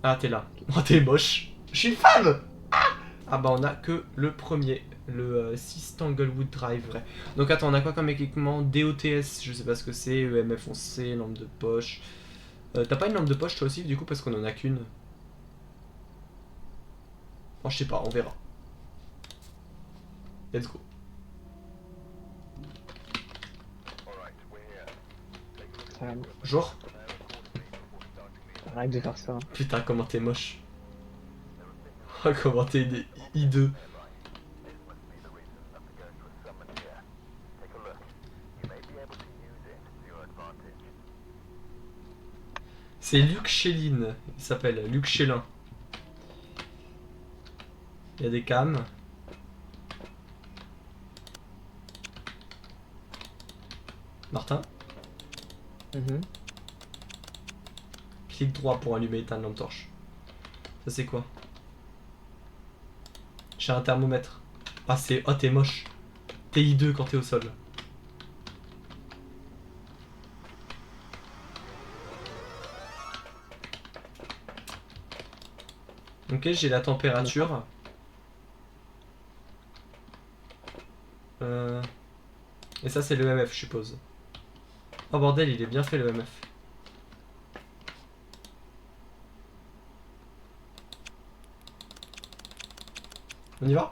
Ah, t'es là. Oh, t'es moche. Je suis une femme. Ah bah on a que le premier, le 6 Tanglewood Drive, vrai. Donc attends, on a quoi comme équipement? DOTS, je sais pas ce que c'est, EMF foncé, lampe de poche. T'as pas une lampe de poche toi aussi du coup parce qu'on en a qu'une? Oh, je sais pas, on verra. Let's go. Arrête, Genre, arrête de faire ça. putain comment t'es moche. Oh comment t'es hideux. C'est Luc Chéline, il s'appelle Luc Chélin. Il y a des cams. Martin, Mhm. clique droit pour allumer ta lampe torche. Ça c'est quoi? J'ai un thermomètre. Ah c'est... Oh t'es moche. T'es hideux quand t'es au sol. Ok, j'ai la D'accord. température. Euh... Et ça c'est le l'EMF je suppose. Oh bordel, il est bien fait le l'EMF. On y va?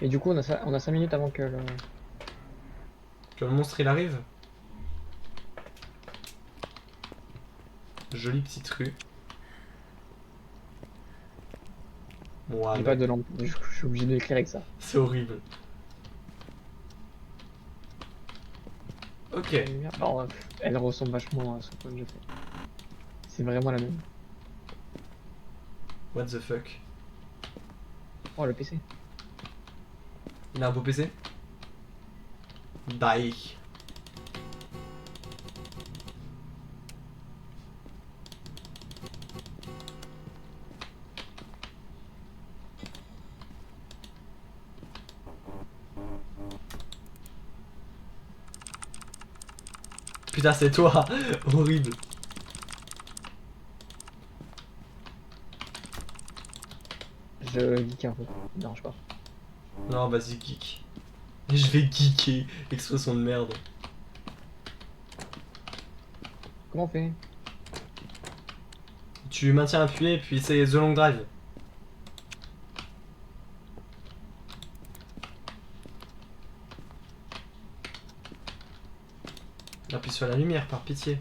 Et du coup, on a 5 minutes avant que le... Que le monstre il arrive? Jolie petite rue. J'ai Voilà. pas de lampe. Je suis obligé de l'écrire avec ça. C'est horrible. La Ok. lumière. Alors, elle ressemble vachement à ce que je fais. C'est vraiment la même. What the fuck? Oh, le PC. Il a un beau PC? Die. Putain, c'est toi. Horrible. Je geek un peu. Ça me dérange pas. Non, vas-y, geek. Je vais geeker. Expression de merde. Comment on fait? Tu maintiens appuyé, puis c'est The Long Drive. Appuie sur la lumière, par pitié.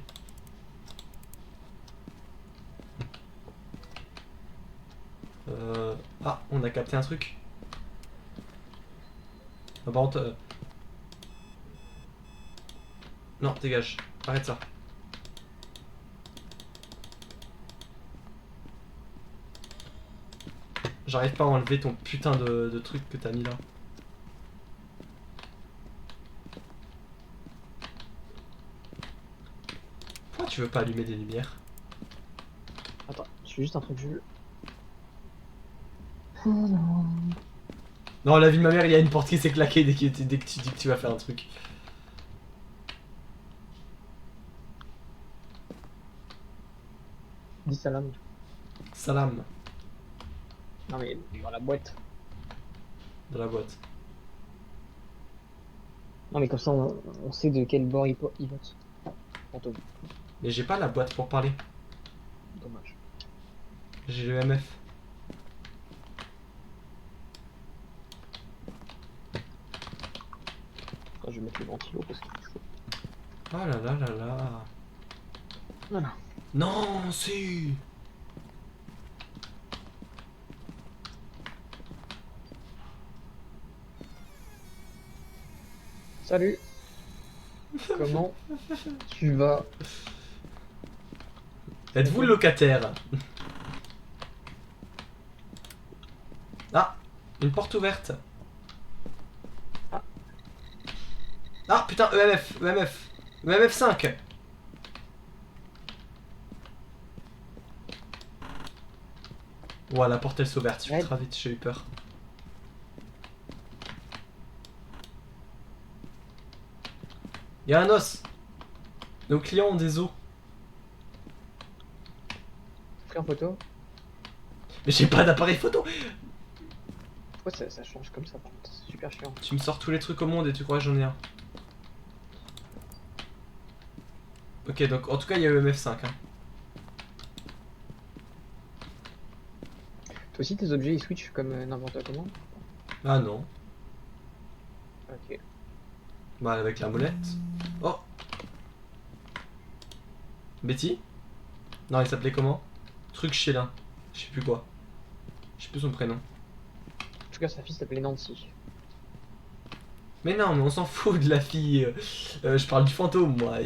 Ah, on a capté un truc. Ah, par contre... Non, dégage. Arrête ça. J'arrive pas à enlever ton putain de truc que t'as mis là. Pourquoi tu veux pas allumer des lumières? Attends, je fais juste un truc. Oh non. Non, la vie de ma mère, il y a une porte qui s'est claquée dès que tu dis que tu vas faire un truc. Dis salam. Salam, Non, mais dans la boîte. dans la boîte. Non, mais comme ça, on sait de quel bord il vote. Fantôme. Mais j'ai pas la boîte pour parler. Dommage. J'ai le MF. Enfin, je vais mettre le ventilo parce qu'il fait chaud. Oh là là là là. Voilà. Non, si. Salut. Comment tu vas? Êtes-vous le locataire? Ah, une porte ouverte. Ah, Ah putain, EMF, EMF. EMF 5. Ouah, la porte elle s'est ouverte arrête. ultra vite, j'ai eu peur. Y'a un os. Nos clients ont des os. pris en photo? Mais j'ai pas d'appareil photo. Pourquoi ça change comme ça par contre? C'est super chiant. Tu me sors tous les trucs au monde et tu crois que j'en ai un. Ok, donc en tout cas, il y a EMF5. Hein. Toi aussi, tes objets ils switchent comme n'importe comment? Ah non. Ok. Bah, avec la molette. Oh, Betty? Non, il s'appelait comment? Truc Chélin. Je sais plus quoi. Je sais plus son prénom. En tout cas, sa fille s'appelait Nancy. Mais non, mais on s'en fout de la fille. Je parle du fantôme, moi.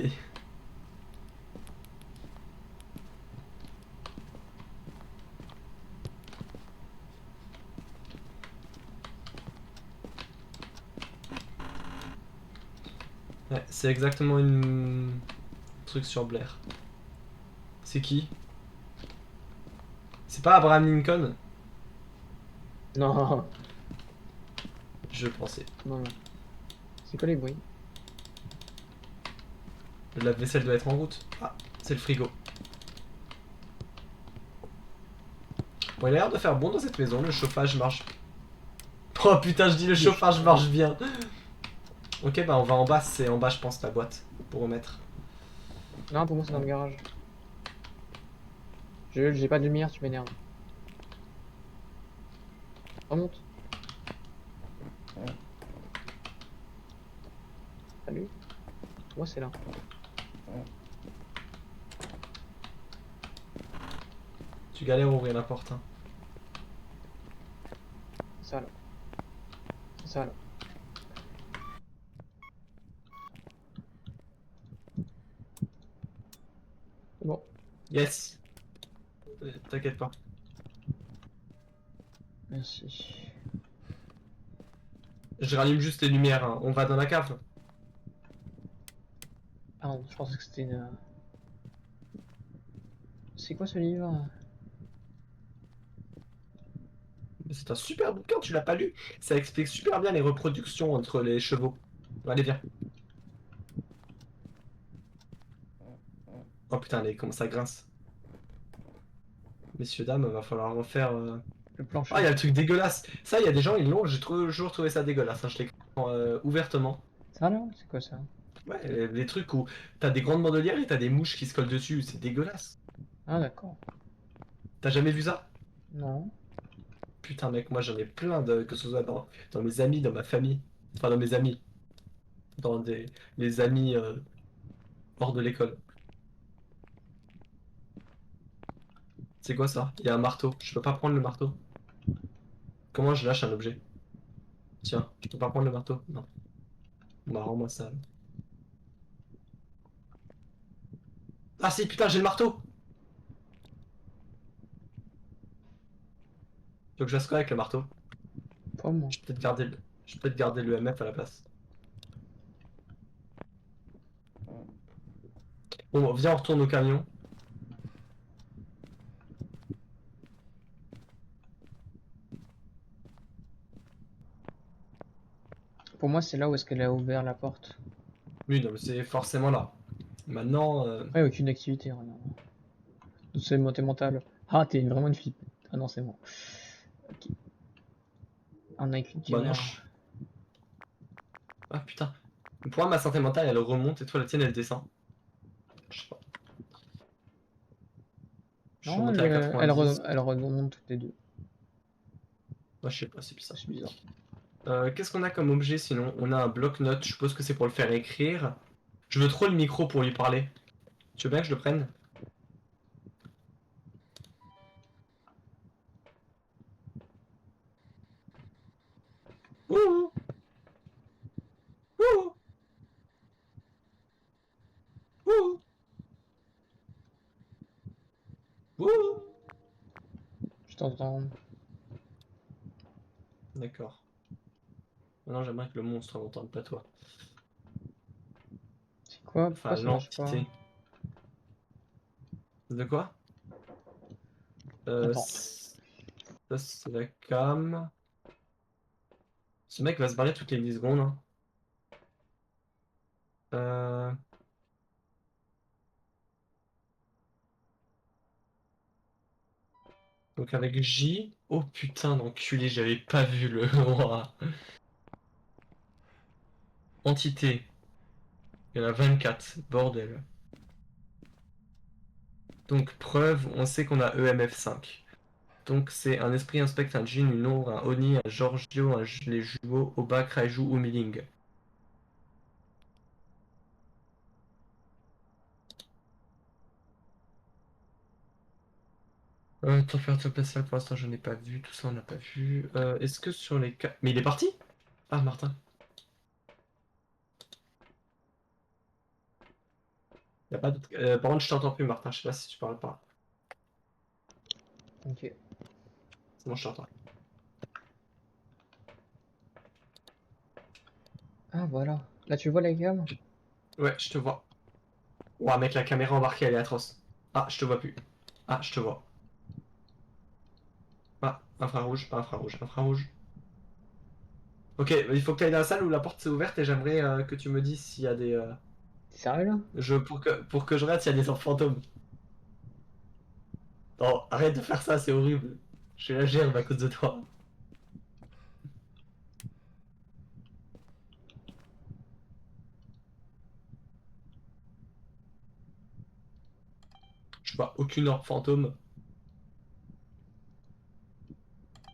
Ouais, c'est exactement une truc sur Blair. C'est qui? C'est pas Abraham Lincoln? Non, Je pensais. non, non. C'est quoi les bruits? Le lave-vaisselle doit être en route. Ah, c'est le frigo. Bon, il a l'air de faire bon dans cette maison, le chauffage marche. Oh putain, je dis le chauffage marche bien. Ok, bah on va en bas, c'est en bas, je pense, la boîte pour remettre. Non, pour moi, c'est dans le garage. J'ai pas de lumière, tu m'énerves. Remonte. Salut. Moi, c'est là. Tu galères à ouvrir la porte. Hein. C'est ça là. C'est ça là. C'est bon. Yes. T'inquiète pas. Merci. Je rallume juste les lumières. Hein. On va dans la cave. Ah non, je pensais que c'était une. C'est quoi ce livre? C'est un super bouquin, tu l'as pas lu? Ça explique super bien les reproductions entre les chevaux. Allez, viens. Oh putain, allez, comment ça grince. Messieurs, dames, va falloir refaire. Le Ah, il y plancher. a le truc dégueulasse. Ça, il y a des gens, ils l'ont. J'ai toujours trouvé ça dégueulasse. Hein. Je l'écris ouvertement. Ça là? C'est quoi ça? Ouais, les trucs où t'as des grandes bandolières et t'as des mouches qui se collent dessus. C'est dégueulasse. Ah d'accord. T'as jamais vu ça? Non. Putain, mec, moi j'en ai plein de. Que ce soit dans mes amis, dans ma famille. Enfin, dans mes amis. Dans les amis hors de l'école. C'est quoi ça? Il y a un marteau. Je peux pas prendre le marteau. Comment je lâche un objet? Tiens, je peux pas prendre le marteau? Non. Bah, rends-moi ça. Ah si, putain, j'ai le marteau! Faut que je fasse quoi avec le marteau? Pas moi. Je peux peut-être garder je peux peut-être garder le MF à la place. Bon, viens, on retourne au camion. Pour moi, c'est là où est-ce qu'elle a ouvert la porte. Oui, non, mais c'est forcément là. Maintenant, Après, aucune activité, rien. C'est montée mentale. Ah, t'es vraiment une fille. Ah non, c'est bon. Ok. Un night bah non, gamer. ah putain. Pour moi, ma santé mentale, elle remonte et toi, la tienne, elle descend. Je sais pas. Je suis Non, remonté à 90. elle remonte toutes les deux. Moi, je sais pas, c'est bizarre. C'est bizarre. Qu'est-ce qu'on a comme objet sinon? On a un bloc-notes, je suppose que c'est pour le faire écrire. Je veux trop le micro pour lui parler. Tu veux bien que je le prenne? Ouh, ouh, ouh, ouh. Je t'entends. D'accord. Maintenant, j'aimerais que le monstre n'entende pas toi. C'est quoi? Enfin, Pourquoi ça marche pas? l'entité. De quoi? Attends. Ça, c'est la cam. Ce mec va se barrer toutes les 10 secondes. Hein. Euh... Donc avec J. Oh putain d'enculé, j'avais pas vu le. Ouah. Entité. Il y en a 24. Bordel. Donc preuve, on sait qu'on a EMF5. Donc c'est un esprit, un spectre, un djinn, une ombre, un oni, un Giorgio, les jumeaux, Oba, Kraiju ou Miling. Température glaciale, pour l'instant je n'ai pas vu, tout ça on n'a pas vu. Est-ce que sur les cas... Mais il est parti? Ah Martin. Y a pas d'autre... par contre je t'entends plus Martin, je sais pas si tu parles pas. Ok. C'est bon je t'entends. Ah voilà. Là tu vois la gamme? Ouais, je te vois. Ouah mec, la caméra embarquée elle est atroce. Ah, je te vois plus. Ah, je te vois. Ah, infrarouge, pas infrarouge, infrarouge. Ok, il faut que tu ailles dans la salle où la porte s'est ouverte et j'aimerais que tu me dises s'il y a des... T'es sérieux là? pour que je regarde s'il y a des fantômes. Non, arrête de faire ça, c'est horrible. Je suis la gerbe à cause de toi. Je vois aucune orbe fantôme.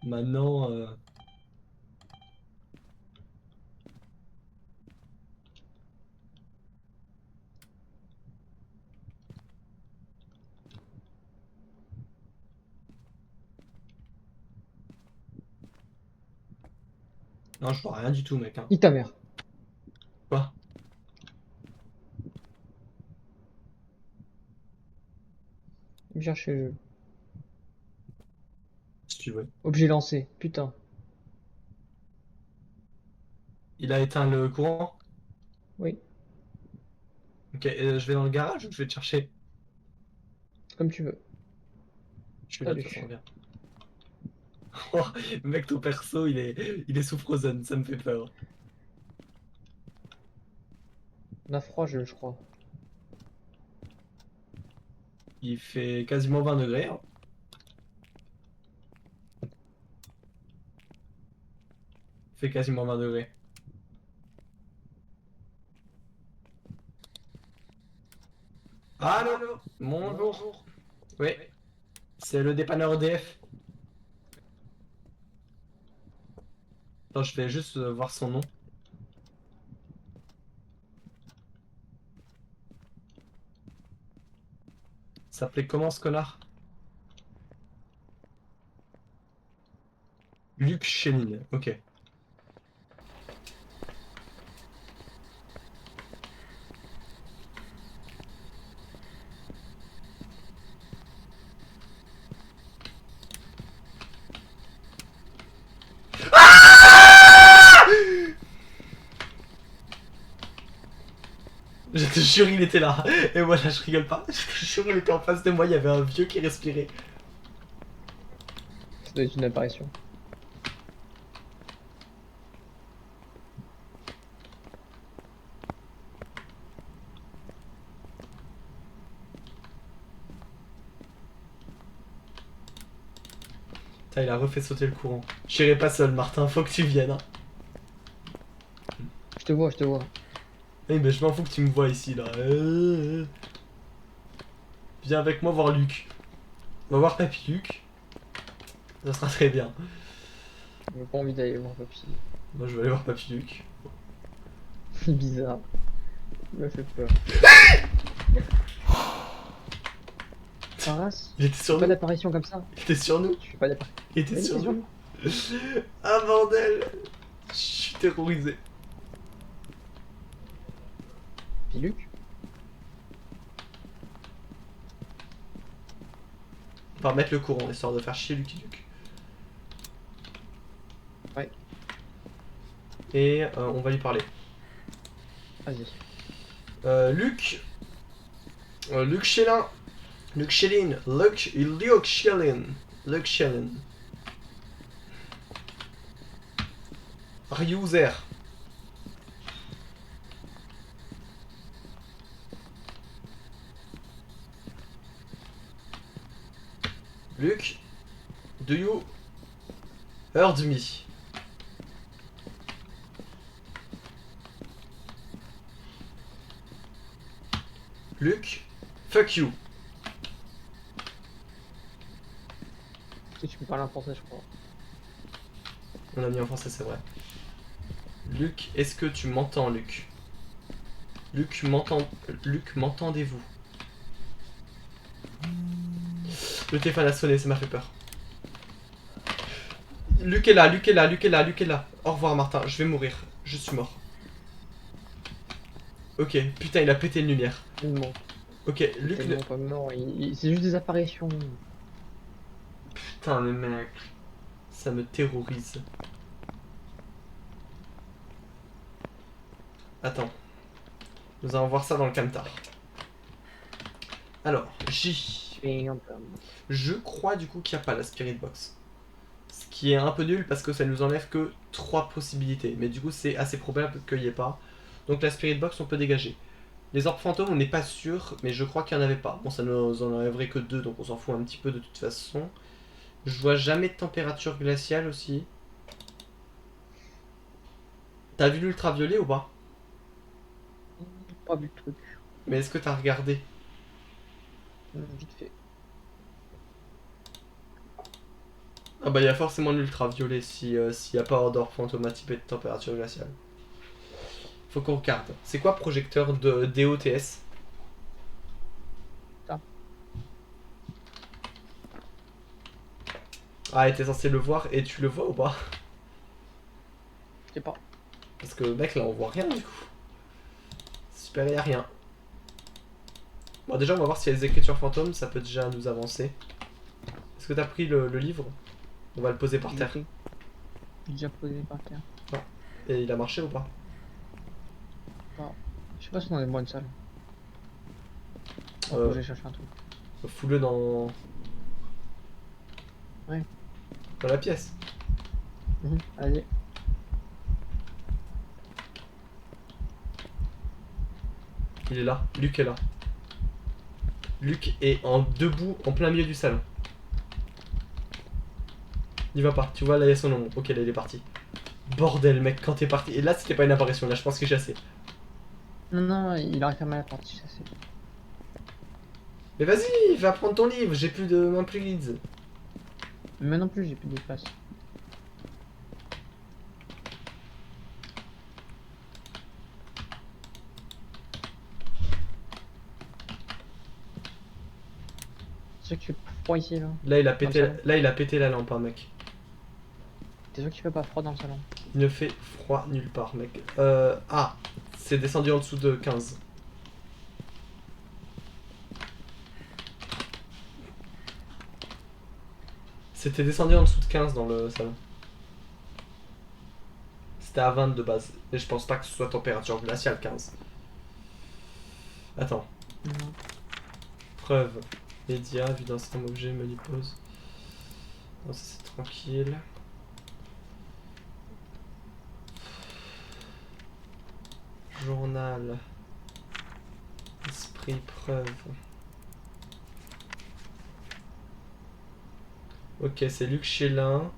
Maintenant... Non, je vois rien du tout, mec. Hein. Nique ta mère. Quoi? Me chercher le jeu. Si tu veux. Objet lancé. Putain. Il a éteint le courant? Oui. Ok, je vais dans le garage ou je vais te chercher? Comme tu veux. Je suis là de toute façon, Salut. viens. Oh, mec, ton perso, il est sous Frozen, ça me fait peur. On a froid, je crois. Il fait quasiment 20 degrés. Hein. Il fait quasiment 20 degrés. Allô? Bonjour. Oui, c'est le dépanneur EDF. Attends, je vais juste voir son nom. Ça s'appelait comment ce connard? Luc Chéline, ok. Je te jure, il était là. Et voilà, je rigole pas. Je te jure, il était en face de moi. Il y avait un vieux qui respirait. Ça doit être une apparition. Putain, il a refait sauter le courant. J'irai pas seul, Martin. Faut que tu viennes. Hein. Je te vois, je te vois. Eh, mais je m'en fous que tu me vois ici, là. Viens avec moi voir Luc. On va voir Papy Luc. Ça sera très bien. J'ai pas envie d'aller voir Papy. Moi, je vais aller voir Papy Luc. C'est bizarre. Il m'a fait peur. Paras, Il était tu sur fais pas nous. d'apparition comme ça. Il était sur nous. Tu fais pas d'apparition. Il était Oui, sur c'est sûr. nous. Ah bordel. Je suis terrorisé. Puis Luc. On va remettre le courant, histoire de faire chier Lucky Luke. Ouais, Et on va lui parler. vas-y. Luc. Luc Chélin. Luc Chélin. Luc Chélin. Luc Chélin. Are you there? Luc. Do you heard me? Luc, fuck you. Si tu peux parler en français, je crois. On a mis en français, c'est vrai. Luc, est-ce que tu m'entends, Luc? Luc, m'entendez-vous? Le téléphone a sonné, ça m'a fait peur. Luc est là, Luc est là, Luc est là, Luc est là. Au revoir, Martin, je vais mourir. Je suis mort. Ok, putain, il a pété une lumière. Tellement. Ok, Luc... Tellement pas mort. C'est juste des apparitions. Putain, le mec... Ça me terrorise. Attends. Nous allons voir ça dans le camtar. Alors, J. Je crois du coup qu'il n'y a pas la Spirit Box. Ce qui est un peu nul parce que ça nous enlève que 3 possibilités. Mais du coup, c'est assez probable qu'il n'y ait pas. Donc la Spirit Box, on peut dégager. Les orbes fantômes, on n'est pas sûr, mais je crois qu'il n'y en avait pas. Bon, ça nous en enlèverait que 2, donc on s'en fout un petit peu de toute façon. Je vois jamais de température glaciale aussi. T'as vu l'ultraviolet ou pas? Pas vu le truc. Mais est-ce que t'as regardé? Vite fait. Ah bah il y a forcément de l'ultraviolet s'il n'y a pas d'orbe fantôme type de température glaciale. Faut qu'on regarde. C'est quoi projecteur de DOTS? Ça. Ah, et t'es censé le voir et tu le vois ou pas? Je sais pas. Parce que mec là on voit rien du coup. Super, il y a rien. Bon déjà on va voir s'il y a des écritures fantômes, ça peut déjà nous avancer. Est-ce que t'as pris le livre? On va le poser par terre. J'ai déjà posé par terre. Et il a marché ou pas? Je sais pas si on a une bonne salle. Faut que j'aille chercher un truc. Fous-le dans... Ouais. Dans la pièce. Allez. Il est là. Luc est là. Luc est debout en plein milieu du salon. Il va pas. Tu vois là il y a son ombre. Ok là il est parti. Bordel mec quand t'es parti. Et là c'était pas une apparition. Là je pense que j'ai assez. Non, il a refermé la porte, ça c'est. Mais vas-y, va prendre ton livre. J'ai plus de main plus guides. Mais non plus, j'ai plus de place. C'est sûr que tu fais pas froid ici là. Là il a pété la lampe hein, mec. T'es sûr que tu fais pas froid dans le salon? Il ne fait froid nulle part mec. Ah, c'est descendu en dessous de 15. C'était descendu en dessous de 15 dans le salon. C'était à 20 de base. Et je pense pas que ce soit température glaciale 15. Attends. Non. Preuve. Média, vue d'un système objet, menu pause. Non, ça c'est tranquille. Journal. Esprit, preuve. Ok, c'est Luc Chélin.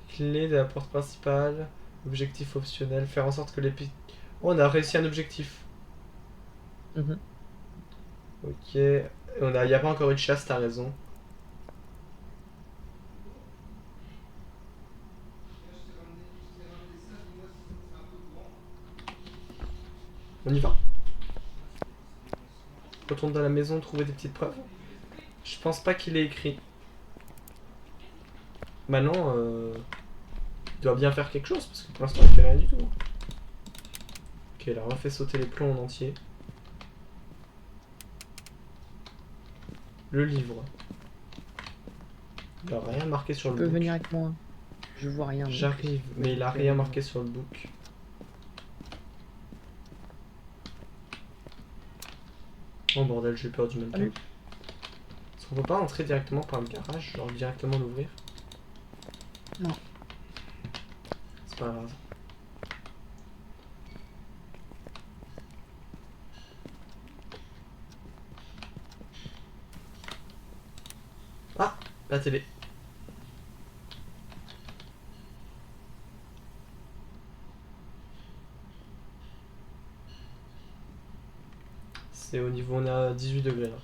Clé de la porte principale. Objectif optionnel. Faire en sorte que les... Oh, on a réussi un objectif. Ok. Il n'y a pas encore eu de chasse, t'as raison. On y va. Retourne dans la maison, trouver des petites preuves. Je pense pas qu'il ait écrit. Maintenant, il doit bien faire quelque chose, parce que pour l'instant il fait rien du tout. Ok, il a refait sauter les plombs en entier. Le livre. Il a rien marqué sur le Tu peux book. venir avec moi. Je vois rien. J'arrive, mais il a rien marqué sur le book. Oh bordel, j'ai peur du même temps. Est-ce qu'on peut pas entrer directement par le garage, genre directement l'ouvrir? Non. C'est pas grave. Ah, la télé. C'est au niveau, on est à 18 degrés là.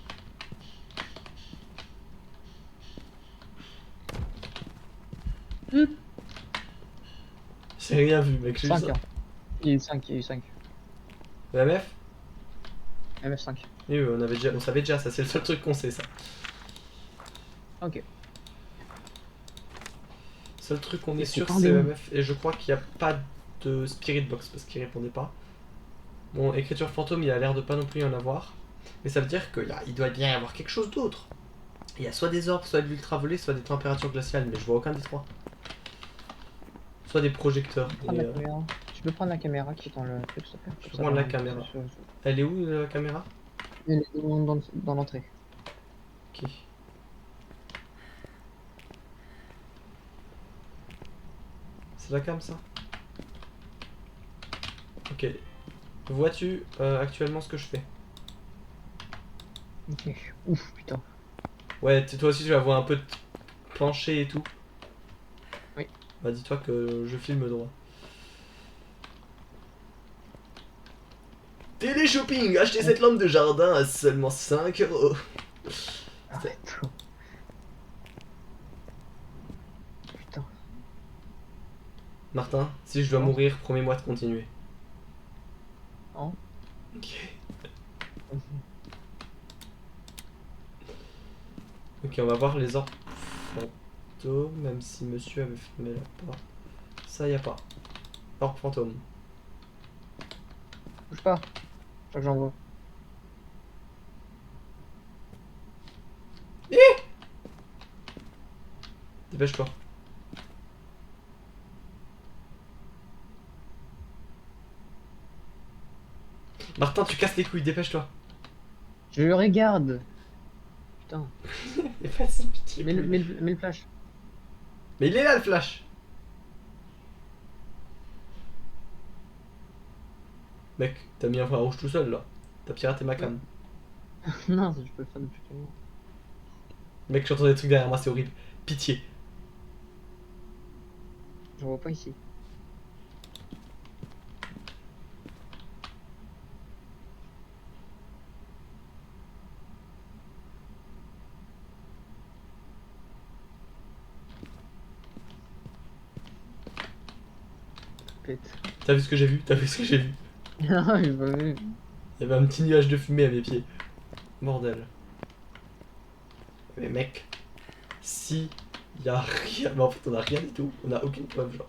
J'ai rien vu, mec, j'ai vu 5 ça. hein. Il y a eu 5, il y a eu 5. Le MF? MF5. Oui, oui, on savait déjà, ça c'est le seul truc qu'on sait, ça. Ok. Seul truc qu'on est Et c'est sûr, pas c'est un EMF. Et je crois qu'il n'y a pas de Spirit Box parce qu'il répondait pas. Bon, écriture fantôme, il a l'air de pas non plus y en avoir. Mais ça veut dire qu'il doit bien y avoir quelque chose d'autre. Il y a soit des orbes, soit de l'ultraviolet, soit des températures glaciales, mais je vois aucun des trois. Soit des projecteurs. Prendre la caméra. Tu peux prendre la caméra qui est dans le truc, s'il te plaît. Je peux prendre la caméra. Elle est où la caméra? Elle est dans l'entrée. Ok. C'est la cam ça? Ok. Vois-tu actuellement ce que je fais? Ok. Ouf, putain. Ouais, toi aussi tu la vois un peu pencher et tout. Oui. Bah dis-toi que je filme droit. Télé-shopping, achetez cette lampe de jardin à seulement 5 €. Arrête. Putain. Martin, si je dois mourir, promets-moi de continuer. Hein? Ok. Vas-y. Ok, on va voir les orbes fantômes, même si monsieur avait fermé la porte. Ça, y a pas. Orbe fantôme. Bouge pas. Je crois que j'en vois. Dépêche-toi. Martin, tu casses les couilles, dépêche-toi. Je le regarde. Putain. Mais vas-y, pitié. Mets le flash. Mais il est là le flash. Mec, t'as mis un point rouge tout seul là. T'as piraté ma cam. Non, je peux le faire depuis tout le monde. Mec, j'entends des trucs derrière moi, c'est horrible. Pitié. Je vois pas ici. Pète. T'as vu ce que j'ai vu? T'as vu ce que j'ai vu? Non, j'ai pas vu. Il y avait un petit nuage de fumée à mes pieds. Bordel. Mais mec, si y a rien. Mais en fait, on a rien du tout. On a aucune preuve, genre.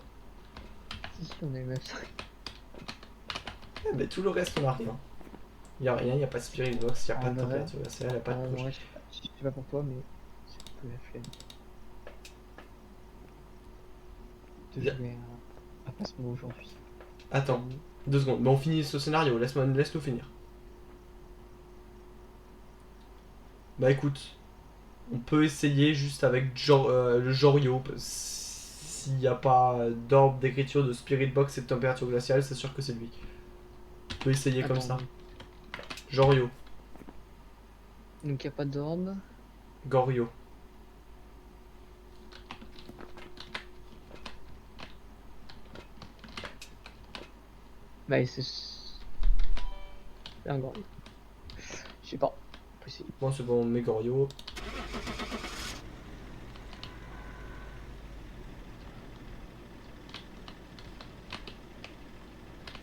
Si, on a eu même ça. Mais tout le reste, on a rien. Y a rien, y a pas de spirit box, y a pas de vrai. température glaciale, y a pas de projet. Ouais, je sais pas pour toi, mais c'est un peu la flemme. De Bien. jouer à Phasmo aujourd'hui. Attends, 2 secondes. Mais on finit ce scénario, laisse-nous finir. Bah écoute, on peut essayer juste avec le Jorio. S'il n'y a pas d'orbe d'écriture de Spirit Box et de température glaciale, c'est sûr que c'est lui. On peut essayer comme ça. Jorio, Donc y a pas d'orbe. Gorio. Bah c'est un grand. Je sais pas. Possible. Bon, c'est bon, on met Gorio.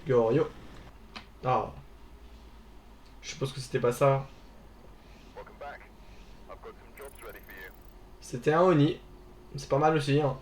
Gorio. Ah. Je suppose que c'était pas ça. C'était un Oni. C'est pas mal aussi, hein.